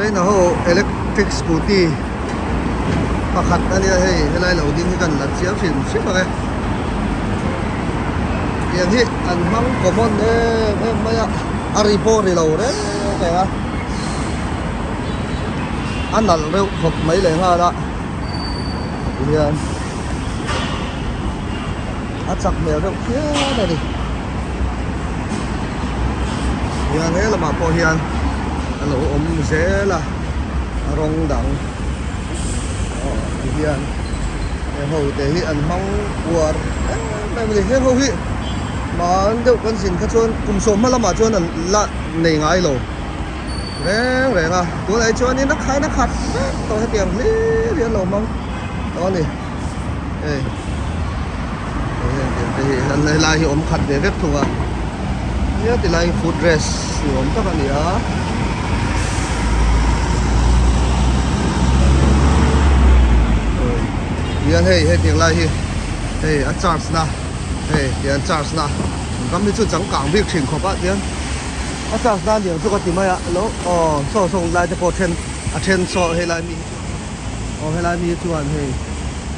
Say na ho electric scooty pakhat ani hei helai lo ding kan la chiam sim sim ba yang hi an mang common ne maya aripo ri lo re ka nga an nal reu hop mai le ha da hian a chak me reu khia da ni hian he la ma po hian alo om ze la rong dang hian em hầu te hi an mang war em mình he hầu hi mà đâu con xin khát chuan cùng số mà làm mà chuan là này ngay lồ reng reng à tôi lại chuan đi nắc khát tôi hết tiền đi lồ mong đó nè thì này là hiệu om khát để vết thùng à nhớ thì lại food dress hiệu om các bạn nhớ hiền hey tiếng lại hey anh charge na hey hiền charge na cắm đi chút trắng cảng việc chỉnh khó bạn hiền anh charge na điểm tôi có tìm ai ạ lỗ so xong lại cho trên so hay lại mi hay lại mi chuan hey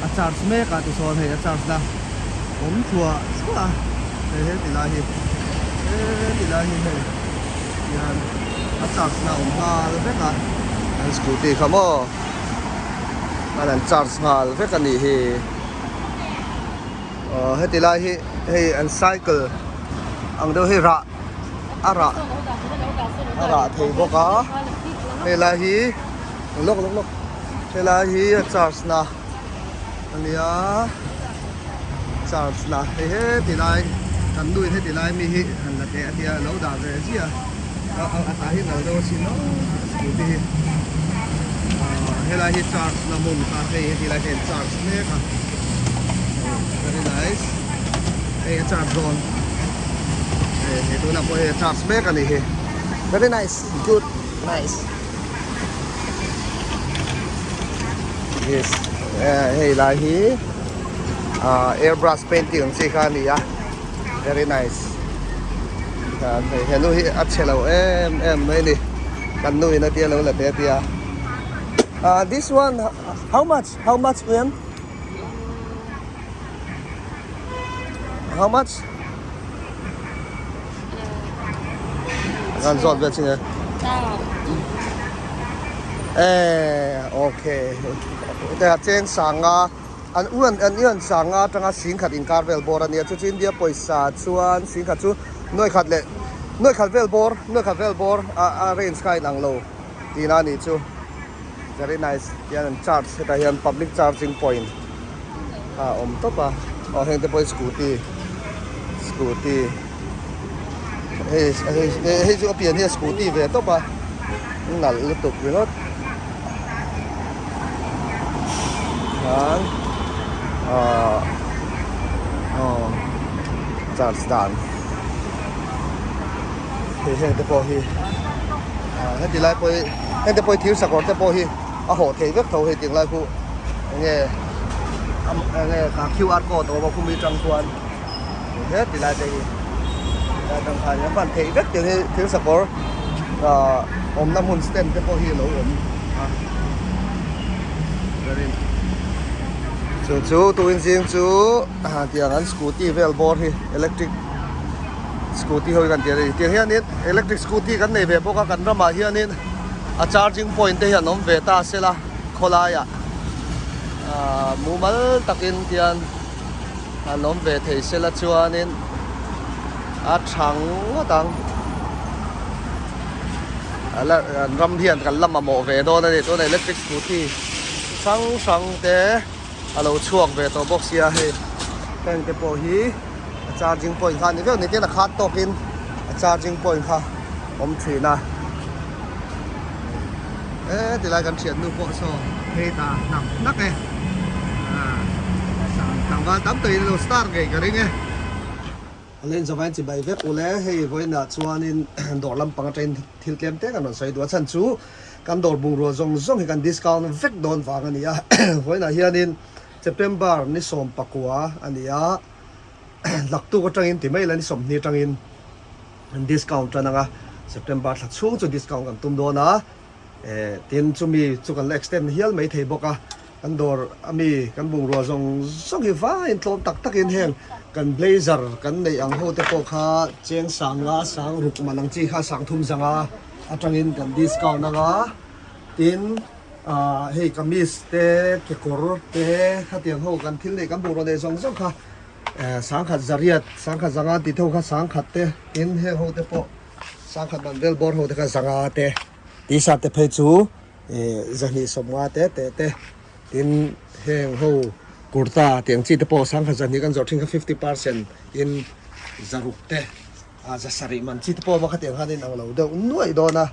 anh charge mấy cả tôi so hey anh charge na ống chùa sao à hey tiếng lại tiếng lại hey hiền anh charge na ống ha biết à anh scooty không à anh charge hal vek ani hi heti lai hi an cycle ang do hi ra ara thei boka he lai hi lok he lai hi charge na ania charge na he ti lai kan lui heti lai mi hi an la te atia lo da ve chi a ta hi na do chi no ti helai hi charge na mun ka he like a charge ne ka very nice hey charge zone hey tu na po he charge back ani he very nice good nice yes hey lai hi airbrush painting si kha ni ya very nice kan he nu hi achelo em mai ni kan nu na tia lo la te tia this one, how much, Ian? How much? Gan zot bet singa. Okay. Te chen sanga an uan sanga tanga sing khat in karvel bor ania chu chin dia poisa chuan sing khat chu noi khat vel bor a range kai nang lo. Tina ni chu very nice. Yan charge kita yan public charging point. Top ah. Heng te po scooty. Hey jo pian hi scooty ve top ah. Nal lutuk binot. Yan. Charge dan. Heng te po hi. Heti lai po heng te po thiu sakor te po hi. Ho thei vek tho he tiếng lai khu nghe ka QR code to ba khu mi trang tuan hết thì lại đây là đằng hai những bạn thei vek tiếng sakor om nam hun stand te po hi lo chú tu in riêng chú tiếng an scooty vel board hi electric scooty hoi kan tia tiếng hian electric scooty kan nei ve boka kan rama hian a charging point te hian om ve ta sela kholaya mumal takin tian anom ve thei sela chuanin a thang tang ala ram hian kan lama mo ve do na ni to na electric scooty sang te alo chuak ve to box ya he tang te po hi charging point khan ni ve ni te na khat tokin charging point kha om thina thì lại cần chuyển nu bộ số hay ta nặng nắc này thằng vào tắm tùy đồ start cái đấy nghe lên cho anh chỉ bày viết ule hay với nợ chuan in đổ lâm bằng trên thiêu kem tết còn xoay đũa chân chú căn đổ bùng rùa rong thì căn discount vết đòn vàng anh ấy với nợ hiện in September ni som pakua anh ấy lạc tu có trang in thì mấy lần ni som ni trang in discount cho năng September thật xuống cho discount kan tum do na tin chumi chu kan extend hial mai thei boka kan dor ami kan bung ro zong hi va in tlom tak in heng kan blazer kan nei ang ho te po kha cheng sanga sang ruk manang chi kha sang thum zanga atangin kan discount nga tin hei kamis te kekor te khatiang ho kan thil nei kan bung ro nei zong kha sang khat zariat sang khat zanga ti tho kha sang khat te in he ho te po sang khat ban vel bor ho te kha zanga te ti sa te phei chu zani somwa te tin heng ho kurta tiang chi te po sang khat zani kan zor thing 50% in zaruk te za sari man chi te po ma khatiang khanin ang lo de nuai do na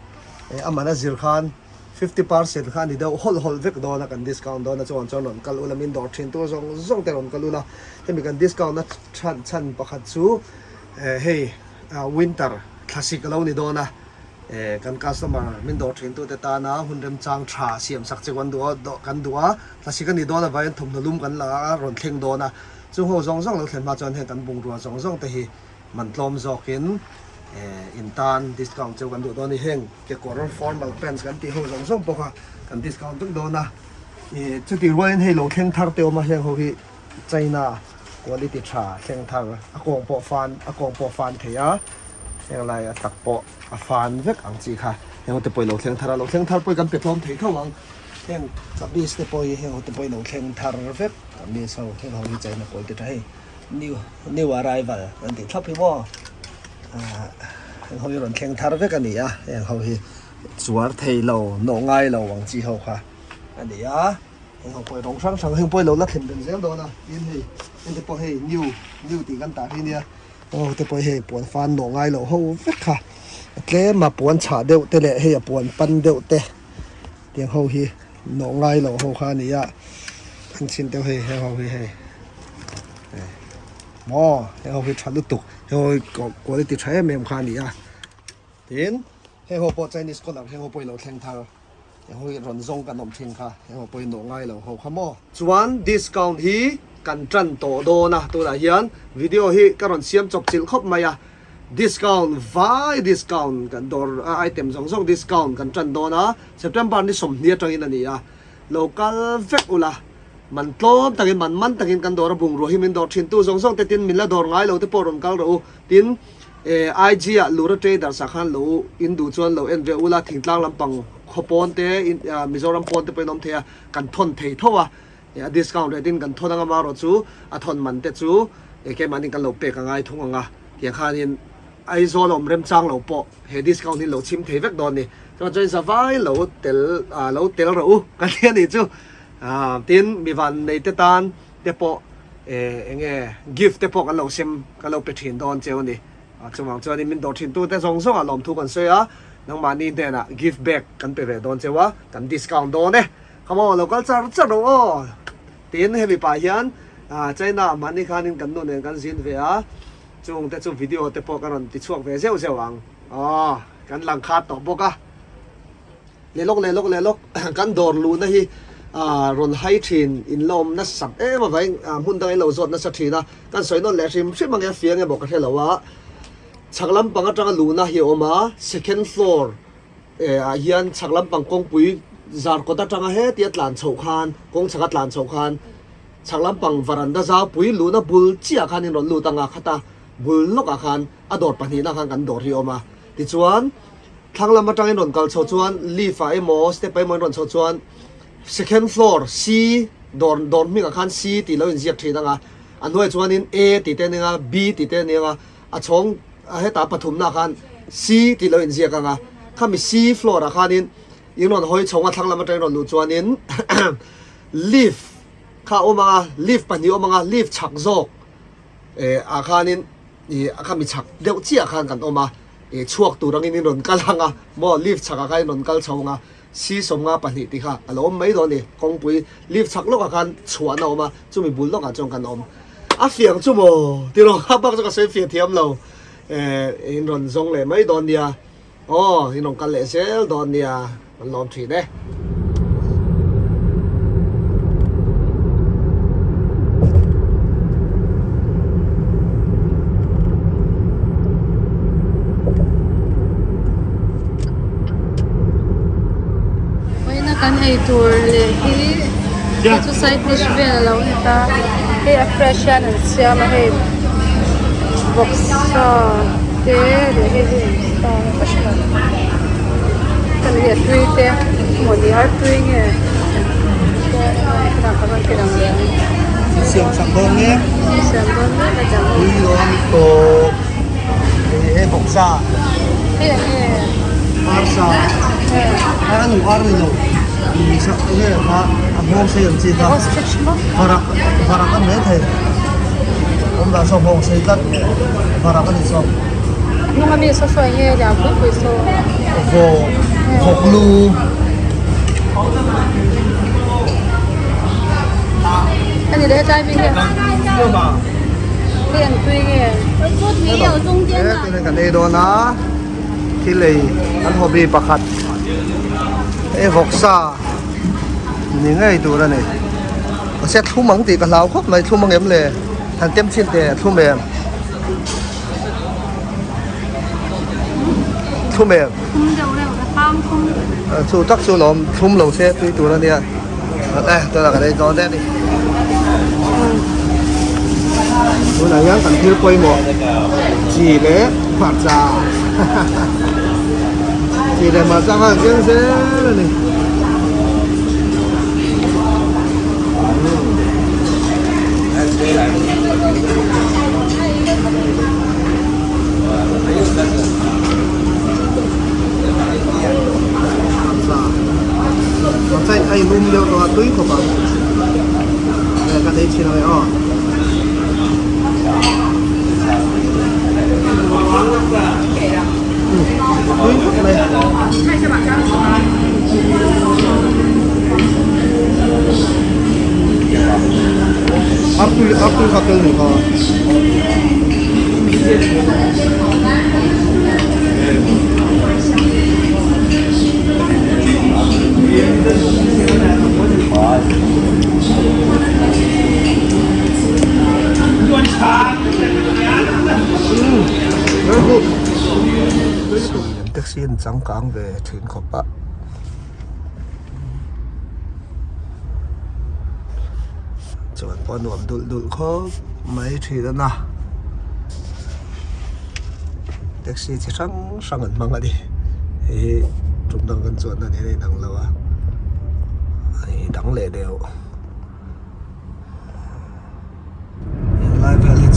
amana zir khan 50% khan ni do hol vek do na kan discount do na chon non kal ulamin dor thin to zong te ron kalula hemi kan discount na chan pakhat chu hey winter classic lo ni do na kan customer min dor thin to te ta na hunrem chang tha siam sak che wan do kan duwa classic ni do na vai thum na lum kan la ron thleng do na chu ho zong lo thlen ma chon he kan bung ruwa zong te hi man tlom zokin in tan discount chu kan du do ni heng ke color formal pants kan ti ho zong poka kan discount tuk do na chu ti ruin hei lo thleng thar te ma heng ho hi China quality tha thleng thar akong po fan theya heng lai tak po a fan vek ang chi kha heng te poi lo thleng thar poi kan pe tlom thei thawang heng kabis te poi heng te poi lo thleng thar vek mi so heng ho hi China poi te thai new arrival an ti thap hi mo hoi ron khen thar vek ani a heng ho hi chuar thei lo no ngai lo wang chi ho kha ani a heng ho poi rong sang heng poi lo la khen den zel do na in te po hei new ti kan ta hi nia te poi hei pon fan no ngai lo ho vek kha tle ma pon cha deu te le hei pon pan deu te tiang ho hi no ngai lo ho kha ni a an chin deu hei ho hi hei mo hei ho hi chalu tuk hei ho quality thai mem kha ni a tin hei ho po Chinese ko lang hei ho poi lo thleng thar hei ho ron zong kan om thin kha hei ho poi no ngai lo ho kha mo chuan discount hi kan tran to do na tu la hian video hi karon siam chok chil khop maya discount kan dor item zong discount kan tran do na September ni som nia tangin ani a local vek ula man tlom takin man takin kan dor bung ro himin dor thin tu zong te tin min la dor ngai lo te poron kal ro tin IG a lura trader sa khan lo indu chuan lo en ve ula thingtlang lampang khopon te Mizoram pon te penom thea kan thon thei thowa discount redin kan thon anga maro chu a thon man te chu ke mani kan lo pe ka ngai thunga tiang khanin ai zo lom rem chang lo po he discount ni lo chim thei vek don ni cho join sa vai lo tel ro kan hian ni chu tin mi van nei te tan te po enge gift te po kan lo sim kan lo pe thin don cheu ni chumang chuan min dor thin tu te zong a lom thu kan se a nang mani te na give back kan pe ve don chewa kan discount don ne kamo local char ro tin heavy pa hian China mani khanin kan no ne kan zin ve a chung te chu video te po kan ti chuak ve zeu ang kan lang khat to boka lelok kan dor lu na hi ron hai thin in lom na sak ma vai mun dang lo zot na sa thina kan soi non le rim mang ya fiang e bok the lawa chaklam pang atang lu na hi oma second floor hian chaklam pang kong pui zar ko ta tanga he ti atlan chho khan kong chaka tlan chho khan chaklam pang varanda za pui lu na bul chia khan in ron lu tanga khata bul lok a khan ador pani na khan kan dor hi oma ti chuan thanglam atang in ron kal chho chuan lifa emo step ai mon ron chho chuan second floor C dor mi ka khan C ti lo in ziak thina nga anoi chuan in A ti te nga B ti te nga a chong he ta pathum na khan C ti lo in ziak nga khami C floor a khan in inon hoi chonga thanglam atang ron lu chuan in lift kha oma lift pani oma lift chak zok a khan in a khami chak deu chi a khan kan oma chuak turang in ron kalanga mo lift chaka khan ron kal chonga si somnga pahni ti kha alom mai do ni kongpui lift chak lo ka khan chuana oma chumi bul lo ka chong kan om a fiang chumo ti ro ha bak ka se fi thiam lo in ron zong le mai don dia in ron kal le sel don dia lom thi ne tour le hi to site dish vel lo ta he a fresh and siam he box te de he sta pasha kan ye tuite mo ni har tuinge na kaman kirang ya siam sambong ye sambong na jang đi luôn to em bọc sa he ar sa anh ngủ ar rồi đi sa cái ha anh không xây dựng gì đâu ostrich mo varak kan mấy thầy ông đã xong bông xây cất varak kan đi xong nung ami so so ye ya bu so vô hộp lu anh để trái bên kia tiền tuy nghe cái này cái này đó na khi lấy anh hộp đi bạc hạt em vọc sa những ngày tụ ra này sẽ thu mắng thì cả lão khóc mày thu mắng em lệ thằng tiêm xin để thu mềm thu mềm thu tắc thu lòm thum lầu xe tuy tụ ra nè đây tôi là cái đây gió đen đi tôi là nhớ cần thiếu quay một chỉ để phạt già chỉ để mà sang hàng riêng dễ là này mà chạy ai lùm liệu đó túi của bạn đây cái đấy chỉ là vậy túi thuốc này Arthur hotel nih kok taxi trắng cáng về thuyền khop bạ chọn con nuông đul khó mấy thuyền đó na taxi chỉ trắng sang ngân mang lại đi trung tâm gần chọn là này đằng lâu à đằng lệ đều live